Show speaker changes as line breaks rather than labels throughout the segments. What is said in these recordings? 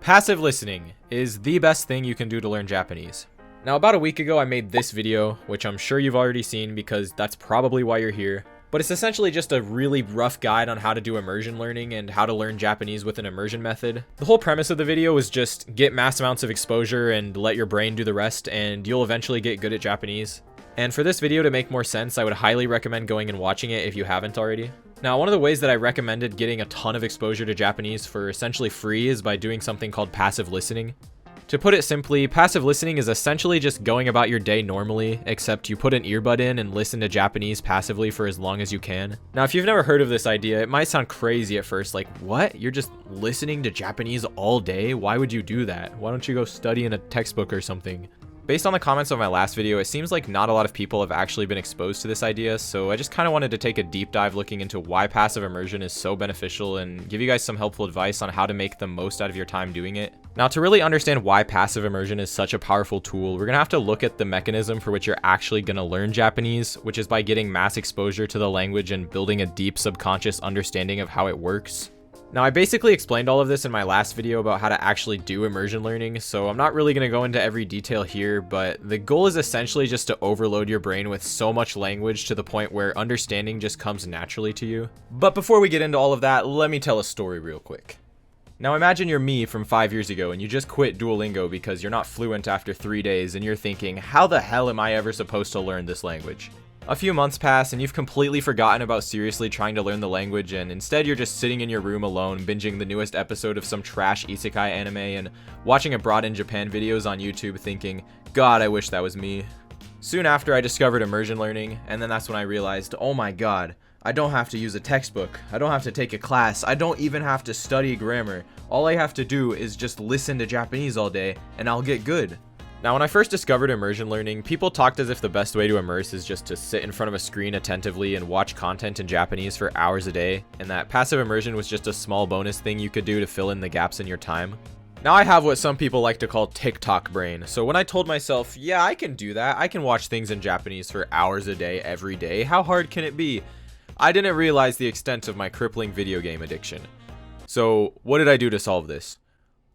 Passive listening is the best thing you can do to learn Japanese. Now, about a week ago, I made this video, which I'm sure you've already seen because that's probably why you're here. But it's essentially just a really rough guide on how to do immersion learning and how to learn Japanese with an immersion method. The whole premise of the video was just get mass amounts of exposure and let your brain do the rest, and you'll eventually get good at Japanese. And for this video to make more sense, I would highly recommend going and watching it if you haven't already. Now, one of the ways that I recommended getting a ton of exposure to Japanese for essentially free is by doing something called passive listening. To put it simply, passive listening is essentially just going about your day normally, except you put an earbud in and listen to Japanese passively for as long as you can. Now, if you've never heard of this idea, it might sound crazy at first, like, what? You're just listening to Japanese all day? Why would you do that? Why don't you go study in a textbook or something? Based on the comments of my last video, it seems like not a lot of people have actually been exposed to this idea, so I just kind of wanted to take a deep dive looking into why passive immersion is so beneficial and give you guys some helpful advice on how to make the most out of your time doing it. Now, to really understand why passive immersion is such a powerful tool, we're going to have to look at the mechanism for which you're actually going to learn Japanese, which is by getting mass exposure to the language and building a deep subconscious understanding of how it works. Now, I basically explained all of this in my last video about how to actually do immersion learning, so I'm not really going to go into every detail here, but the goal is essentially just to overload your brain with so much language to the point where understanding just comes naturally to you. But before we get into all of that, let me tell a story real quick. Now, imagine you're me from 5 years ago and you just quit Duolingo because you're not fluent after 3 days and you're thinking, how the hell am I ever supposed to learn this language? A few months pass and you've completely forgotten about seriously trying to learn the language, and instead you're just sitting in your room alone binging the newest episode of some trash isekai anime and watching Abroad in Japan videos on YouTube thinking, God, I wish that was me. Soon after, I discovered immersion learning, and then that's when I realized, oh my god, I don't have to use a textbook, I don't have to take a class, I don't even have to study grammar. All I have to do is just listen to Japanese all day and I'll get good. Now, when I first discovered immersion learning, people talked as if the best way to immerse is just to sit in front of a screen attentively and watch content in Japanese for hours a day, and that passive immersion was just a small bonus thing you could do to fill in the gaps in your time. Now, I have what some people like to call TikTok brain, so when I told myself, yeah, I can do that, I can watch things in Japanese for hours a day, every day, how hard can it be? I didn't realize the extent of my crippling video game addiction. So, what did I do to solve this?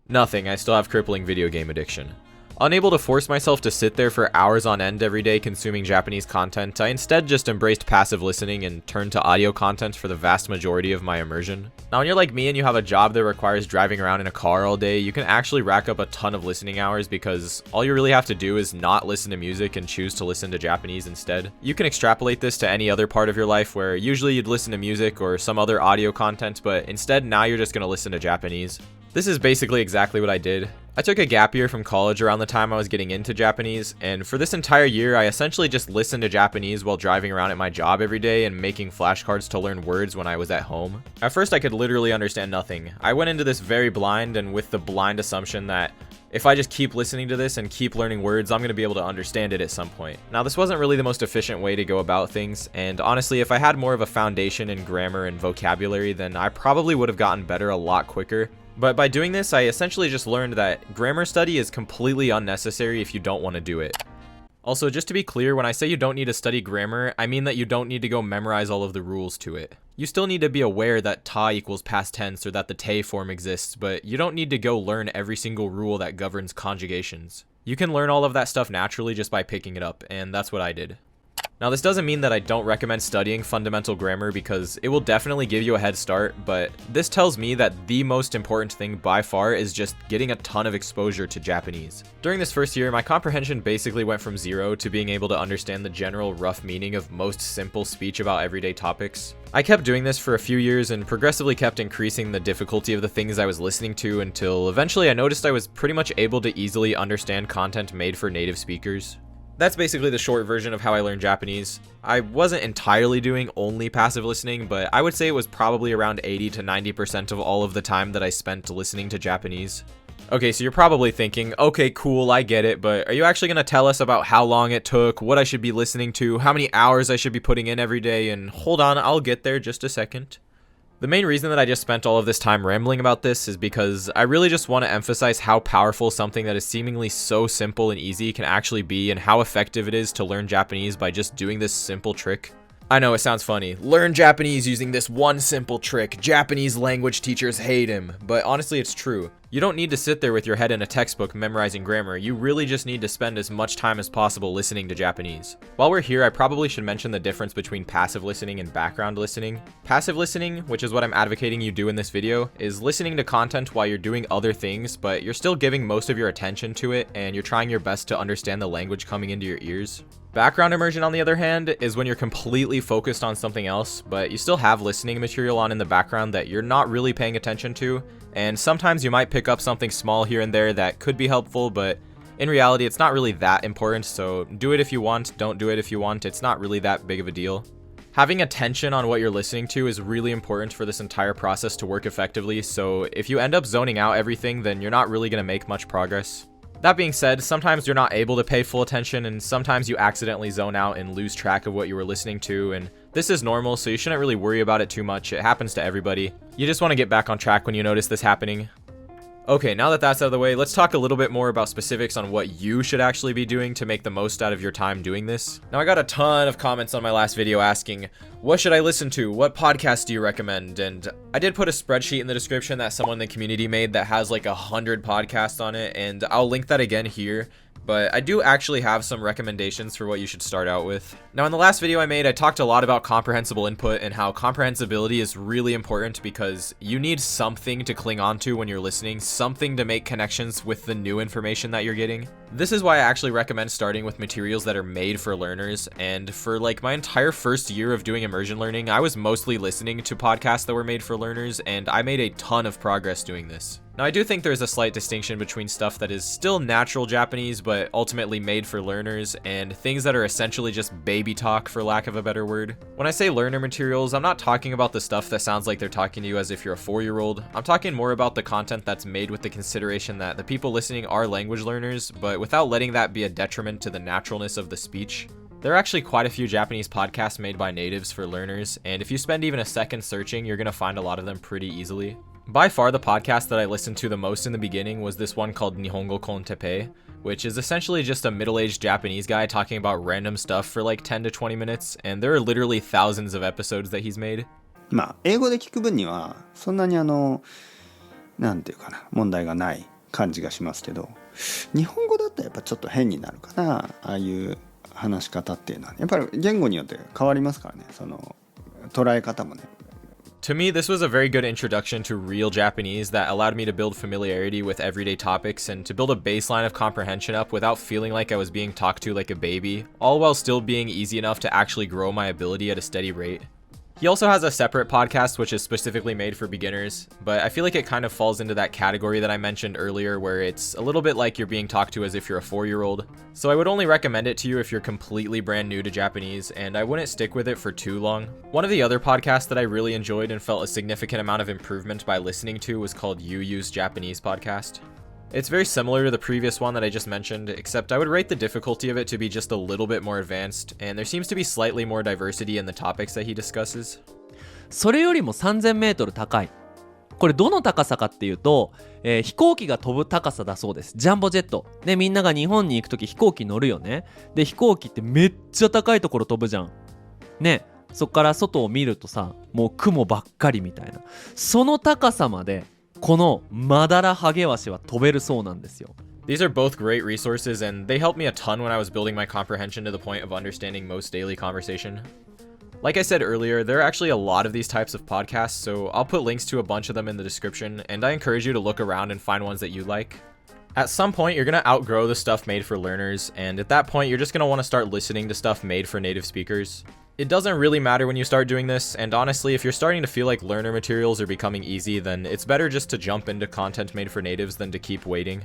Nothing, I still have crippling video game addiction. Unable to force myself to sit there for hours on end every day consuming Japanese content, I instead just embraced passive listening and turned to audio content for the vast majority of my immersion. Now, when you're like me and you have a job that requires driving around in a car all day, you can actually rack up a ton of listening hours because all you really have to do is not listen to music and choose to listen to Japanese instead. You can extrapolate this to any other part of your life where usually you'd listen to music or some other audio content, but instead now you're just going to listen to Japanese. This is basically exactly what I did. I took a gap year from college around the time I was getting into Japanese, and for this entire year I essentially just listened to Japanese while driving around at my job every day and making flashcards to learn words when I was at home. At first I could literally understand nothing. I went into this very blind and with the blind assumption that if I just keep listening to this and keep learning words, I'm going to be able to understand it at some point. Now, this wasn't really the most efficient way to go about things, and honestly, if I had more of a foundation in grammar and vocabulary, then I probably would have gotten better a lot quicker. But by doing this, I essentially just learned that grammar study is completely unnecessary if you don't want to do it. Also, just to be clear, when I say you don't need to study grammar, I mean that you don't need to go memorize all of the rules to it. You still need to be aware that ta equals past tense or that the te form exists, but you don't need to go learn every single rule that governs conjugations. You can learn all of that stuff naturally just by picking it up, and that's what I did. Now, this doesn't mean that I don't recommend studying fundamental grammar because it will definitely give you a head start, but this tells me that the most important thing by far is just getting a ton of exposure to Japanese. During this first year, my comprehension basically went from 0 to being able to understand the general rough meaning of most simple speech about everyday topics. I kept doing this for a few years and progressively kept increasing the difficulty of the things I was listening to until eventually I noticed I was pretty much able to easily understand content made for native speakers. That's basically the short version of how I learned Japanese. I wasn't entirely doing only passive listening, but I would say it was probably around 80 to 90% of all of the time that I spent listening to Japanese. Okay, so you're probably thinking, okay, cool, I get it, but are you actually going to tell us about how long it took, what I should be listening to, how many hours I should be putting in every day, and hold on, I'll get there just a second. The main reason that I just spent all of this time rambling about this is because I really just want to emphasize how powerful something that is seemingly so simple and easy can actually be and how effective it is to learn Japanese by just doing this simple trick. I know it sounds funny. Learn Japanese using this one simple trick. Japanese language teachers hate him. But honestly, it's true. You don't need to sit there with your head in a textbook memorizing grammar. You really just need to spend as much time as possible listening to Japanese. While we're here, I probably should mention the difference between passive listening and background listening. Passive listening, which is what I'm advocating you do in this video, is listening to content while you're doing other things, but you're still giving most of your attention to it and you're trying your best to understand the language coming into your ears. Background immersion, on the other hand, is when you're completely focused on something else, but you still have listening material on in the background that you're not really paying attention to, and sometimes you might pick up something small here and there that could be helpful, but in reality, it's not really that important, so do it if you want, don't do it if you want, it's not really that big of a deal. Having attention on what you're listening to is really important for this entire process to work effectively, so if you end up zoning out everything, then you're not really going to make much progress. That being said, sometimes you're not able to pay full attention and sometimes you accidentally zone out and lose track of what you were listening to, and this is normal, so you shouldn't really worry about it too much. It happens to everybody. You just want to get back on track when you notice this happening. Okay, now that that's out of the way, let's talk a little bit more about specifics on what you should actually be doing to make the most out of your time doing this. Now, I got a ton of comments on my last video asking, what should I listen to? What podcast do you recommend? And I did put a spreadsheet in the description that someone in the community made that has like 100 podcasts on it, and I'll link that again here. But I do actually have some recommendations for what you should start out with. Now, in the last video I made, I talked a lot about comprehensible input and how comprehensibility is really important because you need something to cling on to when you're listening, something to make connections with the new information that you're getting. This is why I actually recommend starting with materials that are made for learners, and for like my entire first year of doing immersion learning, I was mostly listening to podcasts that were made for learners, and I made a ton of progress doing this. Now, I do think there's a slight distinction between stuff that is still natural Japanese but ultimately made for learners and things that are essentially just baby talk, for lack of a better word. When I say learner materials, I'm not talking about the stuff that sounds like they're talking to you as if you're a 4-year-old. I'm talking more about the content that's made with the consideration that the people listening are language learners, but without letting that be a detriment to the naturalness of the speech. There are actually quite a few Japanese podcasts made by natives for learners, and if you spend even a second searching, you're going to find a lot of them pretty easily. By far, the podcast that I listened to the most in the beginning was this one called Nihongo Kon Teppei, which is essentially just a middle-aged Japanese guy talking about random stuff for like 10 to 20 minutes, and there are literally thousands of episodes that he's made.
まあ、英語で聞く分にはそんなになんていうかな、問題がない感じがしますけど、日本語だったらやっぱちょっと変になるかな、ああいう話し方っていうのは、ね、やっぱり言語によって変わりますからね、その捉え方もね。
To me, this was a very good introduction to real Japanese that allowed me to build familiarity with everyday topics and to build a baseline of comprehension up without feeling like I was being talked to like a baby, all while still being easy enough to actually grow my ability at a steady rate. He also has a separate podcast which is specifically made for beginners, but I feel like it kind of falls into that category that I mentioned earlier where it's a little bit like you're being talked to as if you're a 4-year-old. So I would only recommend it to you if you're completely brand new to Japanese, and I wouldn't stick with it for too long. One of the other podcasts that I really enjoyed and felt a significant amount of improvement by listening to was called You Use Japanese Podcast. It's very similar to the previous one that I just mentioned, except I would rate the difficulty of it to be just a little bit more advanced, and there seems to be slightly more diversity in the topics that he discusses.
それよりも3000メートル高い。これどの高さかっていうと、飛行機が飛ぶ高さだそうです。ジャンボジェット。で、みんなが日本に行くとき飛行機乗るよね。で、飛行機ってめっちゃ高いところ飛ぶじゃん。ね、そっから外を見るとさ、もう雲ばっかりみたいな。その高さまでこのマダラハゲワシは飛べるそうなんですよ。
These are both great resources and they helped me a ton when I was building my comprehension to the point of understanding most daily conversation. Like I said earlier, there are actually a lot of these types of podcasts, so I'll put links to a bunch of them in the description, and I encourage you to look around and find ones that you like. At some point, you're going to outgrow the stuff made for learners, and at that point, you're just going to want to start listening to stuff made for native speakers. It doesn't really matter when you start doing this, and honestly, if you're starting to feel like learner materials are becoming easy, then it's better just to jump into content made for natives than to keep waiting.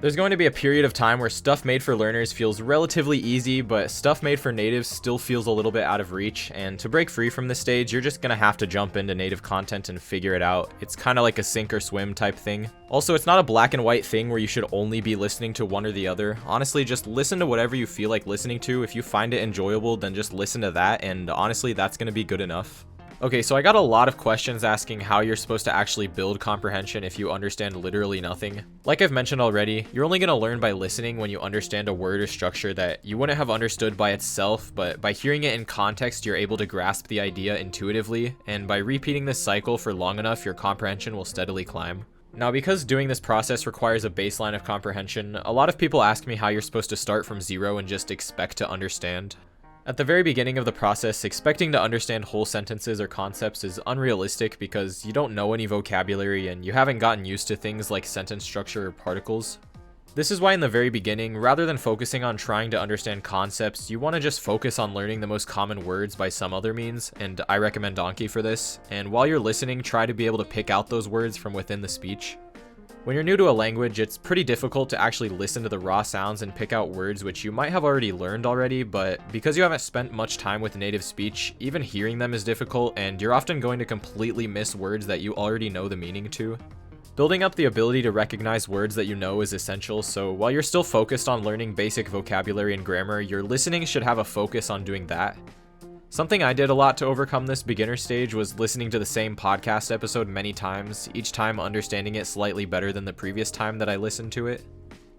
There's going to be a period of time where stuff made for learners feels relatively easy, but stuff made for natives still feels a little bit out of reach, and to break free from this stage, you're just gonna have to jump into native content and figure it out. It's kind of like a sink or swim type thing. Also, it's not a black and white thing where you should only be listening to one or the other. Honestly, just listen to whatever you feel like listening to. If you find it enjoyable, then just listen to that, and honestly, that's gonna be good enough. Okay, so I got a lot of questions asking how you're supposed to actually build comprehension if you understand literally nothing. Like I've mentioned already, you're only going to learn by listening when you understand a word or structure that you wouldn't have understood by itself, but by hearing it in context, you're able to grasp the idea intuitively, and by repeating this cycle for long enough, your comprehension will steadily climb. Now, because doing this process requires a baseline of comprehension, a lot of people ask me how you're supposed to start from zero and just expect to understand. At the very beginning of the process, expecting to understand whole sentences or concepts is unrealistic because you don't know any vocabulary and you haven't gotten used to things like sentence structure or particles. This is why in the very beginning, rather than focusing on trying to understand concepts, you want to just focus on learning the most common words by some other means, and I recommend Donkey for this, and while you're listening, try to be able to pick out those words from within the speech. When you're new to a language, it's pretty difficult to actually listen to the raw sounds and pick out words which you might have already learned already, but because you haven't spent much time with native speech, even hearing them is difficult, and you're often going to completely miss words that you already know the meaning to. Building up the ability to recognize words that you know is essential, so while you're still focused on learning basic vocabulary and grammar, your listening should have a focus on doing that. Something I did a lot to overcome this beginner stage was listening to the same podcast episode many times, each time understanding it slightly better than the previous time that I listened to it.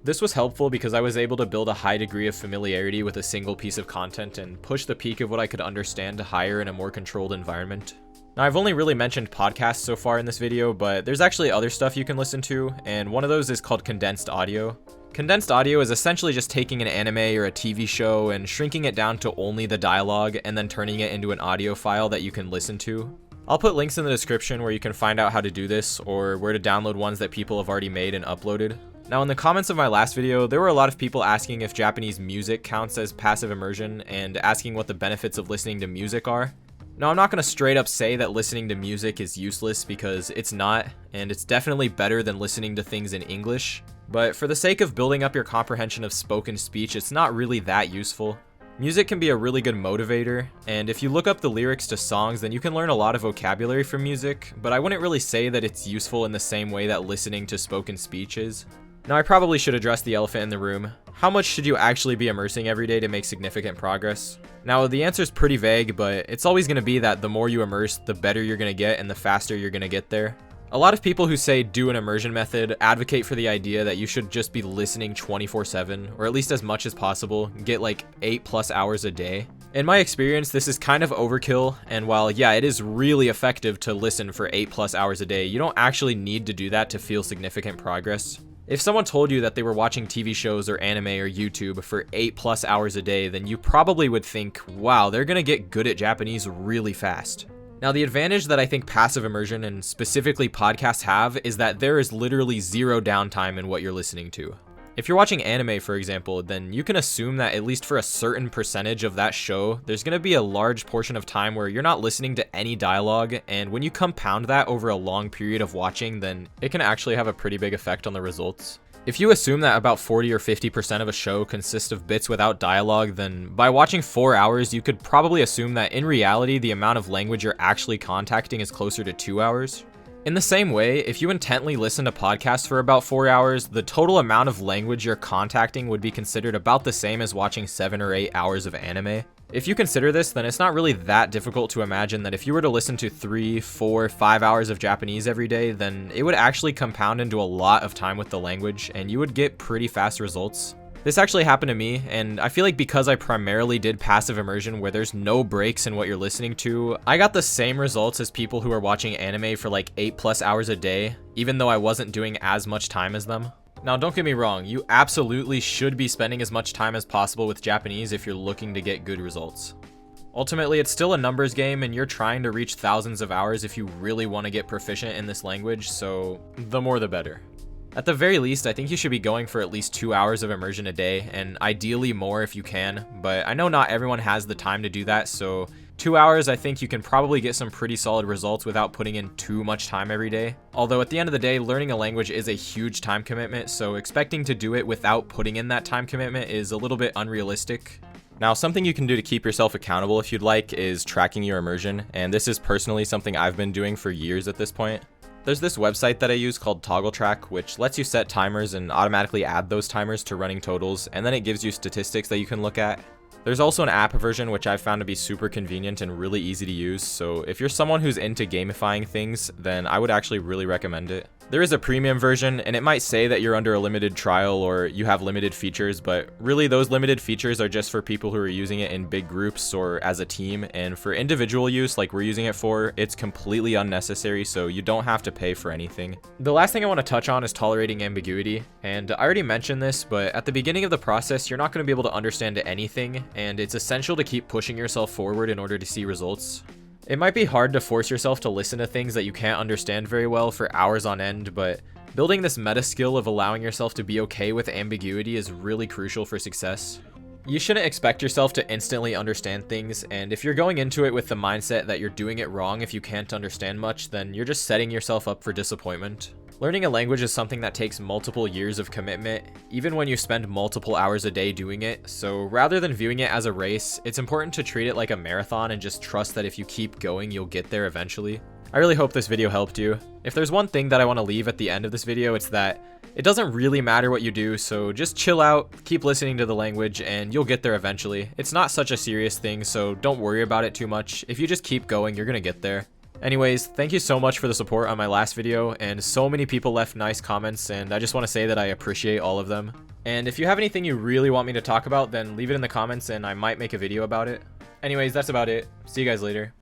This was helpful because I was able to build a high degree of familiarity with a single piece of content and push the peak of what I could understand to higher in a more controlled environment. Now, I've only really mentioned podcasts so far in this video, but there's actually other stuff you can listen to, and one of those is called condensed audio. Condensed audio is essentially just taking an anime or a TV show and shrinking it down to only the dialogue and then turning it into an audio file that you can listen to. I'll put links in the description where you can find out how to do this or where to download ones that people have already made and uploaded. Now, in the comments of my last video, there were a lot of people asking if Japanese music counts as passive immersion and asking what the benefits of listening to music are. Now, I'm not going to straight up say that listening to music is useless because it's not, and it's definitely better than listening to things in English. But for the sake of building up your comprehension of spoken speech, it's not really that useful. Music can be a really good motivator, and if you look up the lyrics to songs, then you can learn a lot of vocabulary from music, but I wouldn't really say that it's useful in the same way that listening to spoken speech is. Now, I probably should address the elephant in the room. How much should you actually be immersing every day to make significant progress? Now, the answer is pretty vague, but it's always going to be that the more you immerse, the better you're going to get and the faster you're going to get there. A lot of people who say do an immersion method advocate for the idea that you should just be listening 24/7, or at least as much as possible, get like 8+ hours a day. In my experience, this is kind of overkill, and while yeah, it is really effective to listen for 8+ hours a day, you don't actually need to do that to feel significant progress. If someone told you that they were watching TV shows or anime or YouTube for 8+ hours a day, then you probably would think, wow, they're gonna get good at Japanese really fast. Now, the advantage that I think passive immersion and specifically podcasts have is that there is literally zero downtime in what you're listening to. If you're watching anime, for example, then you can assume that at least for a certain percentage of that show, there's going to be a large portion of time where you're not listening to any dialogue, and when you compound that over a long period of watching, then it can actually have a pretty big effect on the results. If you assume that about 40 or 50% of a show consists of bits without dialogue, then by watching 4 hours, you could probably assume that in reality, the amount of language you're actually contacting is closer to 2 hours. In the same way, if you intently listen to podcasts for about 4 hours, the total amount of language you're contacting would be considered about the same as watching 7 or 8 hours of anime. If you consider this, then it's not really that difficult to imagine that if you were to listen to 3, 4, 5 hours of Japanese every day, then it would actually compound into a lot of time with the language, and you would get pretty fast results. This actually happened to me, and I feel like because I primarily did passive immersion where there's no breaks in what you're listening to, I got the same results as people who are watching anime for like 8+ hours a day, even though I wasn't doing as much time as them. Now, don't get me wrong, you absolutely should be spending as much time as possible with Japanese if you're looking to get good results. Ultimately, it's still a numbers game, and you're trying to reach thousands of hours if you really want to get proficient in this language, so the more the better. At the very least, I think you should be going for at least 2 hours of immersion a day, and ideally more if you can, but I know not everyone has the time to do that, so 2 hours, I think you can probably get some pretty solid results without putting in too much time every day. Although at the end of the day, learning a language is a huge time commitment, so expecting to do it without putting in that time commitment is a little bit unrealistic. Now, something you can do to keep yourself accountable if you'd like is tracking your immersion, and this is personally something I've been doing for years at this point. There's this website that I use called Toggle Track, which lets you set timers and automatically add those timers to running totals, and then it gives you statistics that you can look at. There's also an app version which I've found to be super convenient and really easy to use, so if you're someone who's into gamifying things, then I would actually really recommend it. There is a premium version, and it might say that you're under a limited trial or you have limited features, but really those limited features are just for people who are using it in big groups or as a team, and for individual use like we're using it for, it's completely unnecessary, so you don't have to pay for anything. The last thing I want to touch on is tolerating ambiguity, and I already mentioned this, but at the beginning of the process, you're not going to be able to understand anything, and it's essential to keep pushing yourself forward in order to see results. It might be hard to force yourself to listen to things that you can't understand very well for hours on end, but building this meta skill of allowing yourself to be okay with ambiguity is really crucial for success. You shouldn't expect yourself to instantly understand things, and if you're going into it with the mindset that you're doing it wrong if you can't understand much, then you're just setting yourself up for disappointment. Learning a language is something that takes multiple years of commitment, even when you spend multiple hours a day doing it, so rather than viewing it as a race, it's important to treat it like a marathon and just trust that if you keep going, you'll get there eventually. I really hope this video helped you. If there's one thing that I want to leave at the end of this video, it's that it doesn't really matter what you do, so just chill out, keep listening to the language, and you'll get there eventually. It's not such a serious thing, so don't worry about it too much. If you just keep going, you're gonna get there. Anyways, thank you so much for the support on my last video, and so many people left nice comments, and I just want to say that I appreciate all of them. And if you have anything you really want me to talk about, then leave it in the comments and I might make a video about it. Anyways, that's about it. See you guys later.